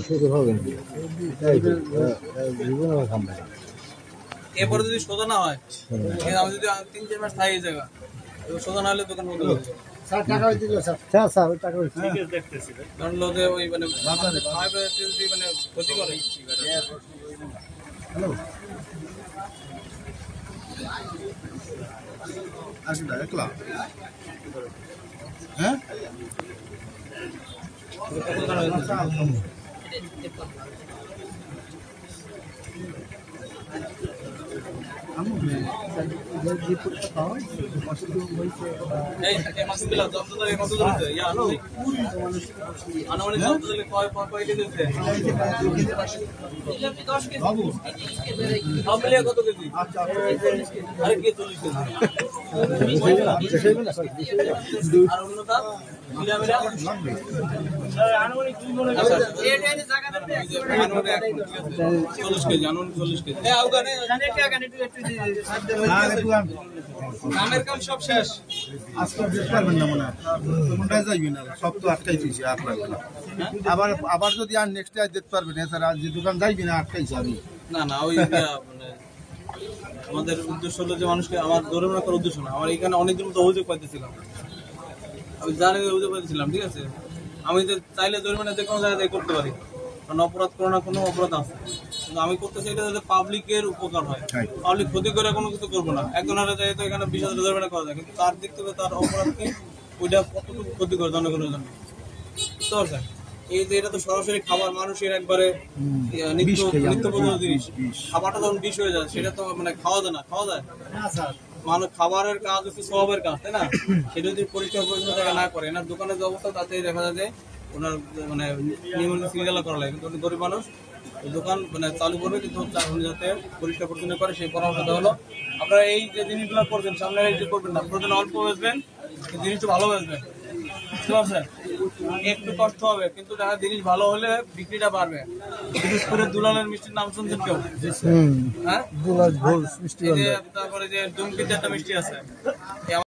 শুধু হবে জীবনে খাবে এরপরে যদি সোজা না হয় আমি যদি 3-4 মাস থাকি জায়গা সোজা না হলে দোকান বন্ধ করে দেবো। স্যার টাকা দিল স্যার স্যার ওই টাকা ঠিক আছে দেখতেছি কারণ লোকে ওই মানে যদি মানে ক্ষতি করে হ্যালো আসলে একলা হ্যাঁ এই মাসুদ বিল্লাহ জব্দ কত ধরেছে ইয়া আনুমানিক জব্দ দিলে কয় কেজি দিতে বাবু সব মিলিয়ে কত কেজি আরে কি 40 কেজি আর অন্যটা মিলা মিলা আনুমানিক 2 মনে আছে এই জায়গা দিতে আনুমানিক 40 কেজি আনুমানিক 40 কেজি এই আউগানে জানেন কি আগানে একটু কামের কাম সব শেষ আজকে বেশ পারবেন না মনে হয় কোনটায় যাইবেন না সব তো আটকাই দিয়েছি আপনার আবার আবার যদি আর নেক্সট টাইম দেখতে পারবেন স্যার আর যে দোকান যাইবি না আটকাইছি আমি না ওই মানে আমাদের উদ্দেশ্য হলো যে মানুষকে আমার ধরে রাখার উদ্দেশ্য না আমার এখানে অনেকদিন মতো অভিযোগ পাইতেছিলাম আমি জানি অভিযোগ পাইতেছিলাম ঠিক আছে আমি যে চাইলে জরিমানা যে কোনো জায়গায় করতে পারি কারণ অপরাধ কোনো না কোনো অপরাধ আছে কিন্তু আমি করতেছি এটা যাতে পাবলিকের উপকার হয় পাবলিক ক্ষতি করে কোনো কিছু করবো না একজনের যাই তো এখানে 20,000 জরিমানা করা যায় কিন্তু তার দিক থেকে তার অপরাধ কি ওইটা কতটুকু ক্ষতি করে জনগণের জন্য বুঝতে পারছেন এই যে এটা তো সরাসরি খাবার মানুষের একবারে নিত্য প্রয়োজনীয় জিনিস খাবারটা যখন বিষ হয়ে যায় সেটা তো মানে খাওয়া যায় মানুষ খাবারের কাজ হচ্ছে স্বভাবের কাজ তাই না সেটা যদি পরিষ্কার পরিচ্ছন্ন জায়গা না করে এনার দোকানের যে অবস্থা তাতে দেখা যায় যে ওনার মানে নিয়মিত সিরিয়ালা করা লাগে কিন্তু উনি গরিব মানুষ দোকান মানে চালু করবে কিন্তু উনি যাতে পরিষ্কার পরিচ্ছন্ন করে সেই পরামর্শটা হলো আপনারা এই যে জিনিসগুলো করবেন সামনে এই যে করবেন না প্রয়োজন অল্প বেচবেন জিনিসটা ভালো বেচবেন বুঝতে পারছেন একটু কষ্ট হবে কিন্তু দেখা জিনিস ভালো হলে বিক্রিটা বাড়বে বিশেষ করে দুলালের মিষ্টির নাম শুনছেন কেউ হ্যাঁ তারপরে যে ডুমকিতে একটা মিষ্টি আছে